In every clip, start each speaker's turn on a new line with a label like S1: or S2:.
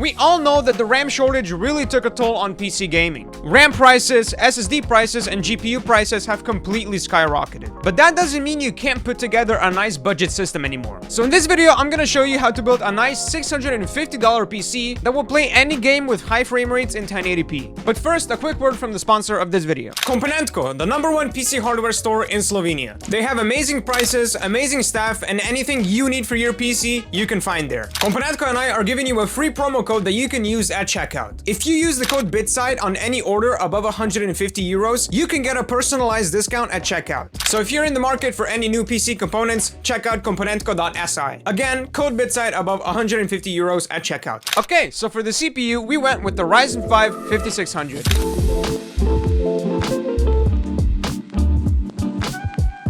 S1: We all know that the RAM shortage really took a toll on PC gaming. RAM prices, SSD prices, and GPU prices have completely skyrocketed. But that doesn't mean you can't put together a nice budget system anymore. So in this video, I'm gonna show you how to build a nice $650 PC that will play any game with high frame rates in 1080p. But first, a quick word from the sponsor of this video. Komponentko, the #1 PC hardware store in Slovenia. They have amazing prices, amazing staff, and anything you need for your PC, you can find there. Komponentko and I are giving you a free promo code that you can use at checkout. If you use the code BITSIDE on any order above 150 euros, you can get a personalized discount at checkout. So if you're in the market for any new PC components, check out komponentko.si. Again, code BITSIDE above 150 euros at checkout. Okay, so for the CPU, we went with the Ryzen 5 5600.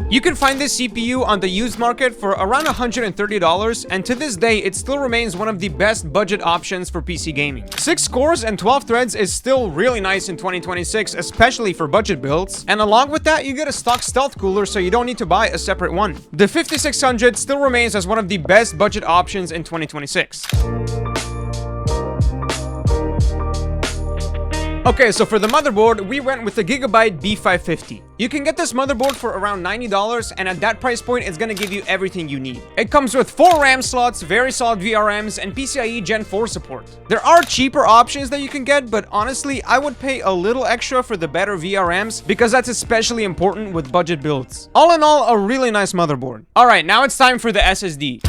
S1: You can find this CPU on the used market for around $130, and to this day, it still remains one of the best budget options for PC gaming. 6 cores and 12 threads is still really nice in 2026, especially for budget builds. And along with that, you get a stock stealth cooler, so you don't need to buy a separate one. The 5600 still remains as one of the best budget options in 2026. Okay, so for the motherboard, we went with the Gigabyte B550. You can get this motherboard for around $90, and at that price point, it's gonna give you everything you need. It comes with 4 RAM slots, very solid VRMs, and PCIe Gen 4 support. There are cheaper options that you can get, but honestly, I would pay a little extra for the better VRMs because that's especially important with budget builds. All in all, a really nice motherboard. Alright, now it's time for the SSD.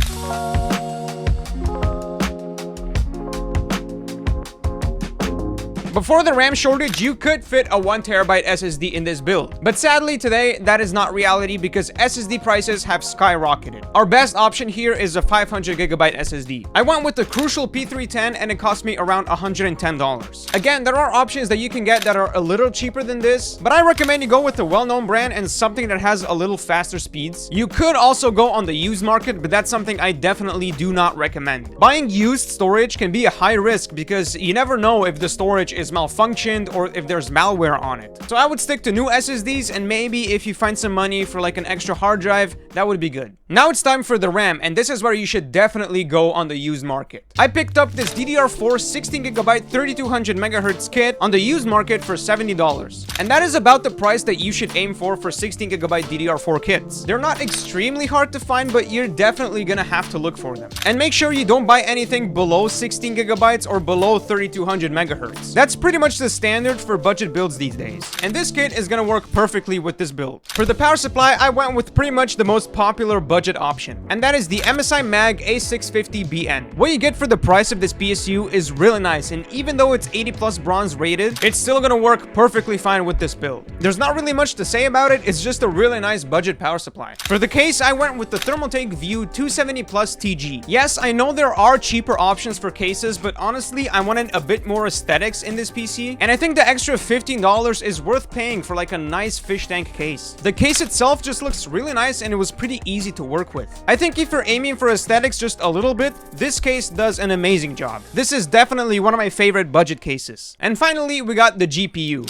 S1: Before the RAM shortage, you could fit a 1TB SSD in this build. But sadly today, that is not reality because SSD prices have skyrocketed. Our best option here is a 500GB SSD. I went with the Crucial P310 and it cost me around $110. Again, there are options that you can get that are a little cheaper than this, but I recommend you go with a well-known brand and something that has a little faster speeds. You could also go on the used market, but that's something I definitely do not recommend. Buying used storage can be a high risk because you never know if the storage is malfunctioned or if there's malware on it. So I would stick to new SSDs, and maybe if you find some money for like an extra hard drive, that would be good. Now it's time for the RAM, and this is where you should definitely go on the used market. I picked up this DDR4 16GB 3200MHz kit on the used market for $70. And that is about the price that you should aim for 16GB DDR4 kits. They're not extremely hard to find, but you're definitely gonna have to look for them. And make sure you don't buy anything below 16GB or below 3200MHz. That's pretty much the standard for budget builds these days. And this kit is gonna work perfectly with this build. For the power supply, I went with pretty much the most popular budget option, and that is the MSI Mag A650BN. What you get for the price of this PSU is really nice, and even though it's 80+ bronze rated, it's still gonna work perfectly fine with this build. There's not really much to say about it, it's just a really nice budget power supply. For the case, I went with the Thermaltake View 270+ TG. Yes, I know there are cheaper options for cases, but honestly, I wanted a bit more aesthetics in this PC, and I think the extra $15 is worth paying for like a nice fish tank case. The case itself just looks really nice and it was pretty easy to work with. I think if you're aiming for aesthetics just a little bit, this case does an amazing job. This is definitely one of my favorite budget cases. And finally, we got the GPU.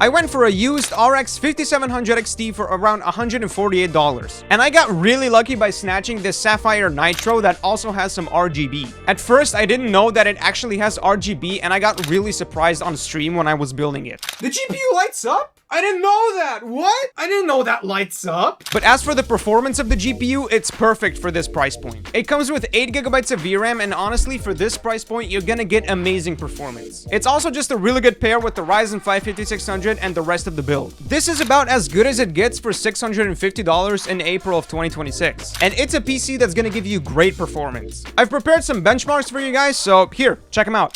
S1: I went for a used RX 5700 XT for around $148. And I got really lucky by snatching this Sapphire Nitro that also has some RGB. At first, I didn't know that it actually has RGB, and I got really surprised on stream when I was building it. The GPU lights up? I didn't know that! What? I didn't know that lights up! But as for the performance of the GPU, it's perfect for this price point. It comes with 8GB of VRAM, and honestly, for this price point, you're gonna get amazing performance. It's also just a really good pair with the Ryzen 5 5600 and the rest of the build. This is about as good as it gets for $650 in April of 2026. And it's a PC that's gonna give you great performance. I've prepared some benchmarks for you guys, so here, check them out.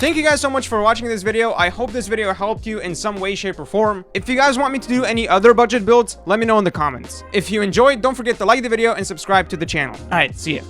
S1: Thank you guys so much for watching this video. I hope this video helped you in some way, shape, or form. If you guys want me to do any other budget builds, let me know in the comments. If you enjoyed, don't forget to like the video and subscribe to the channel. Alright, see ya.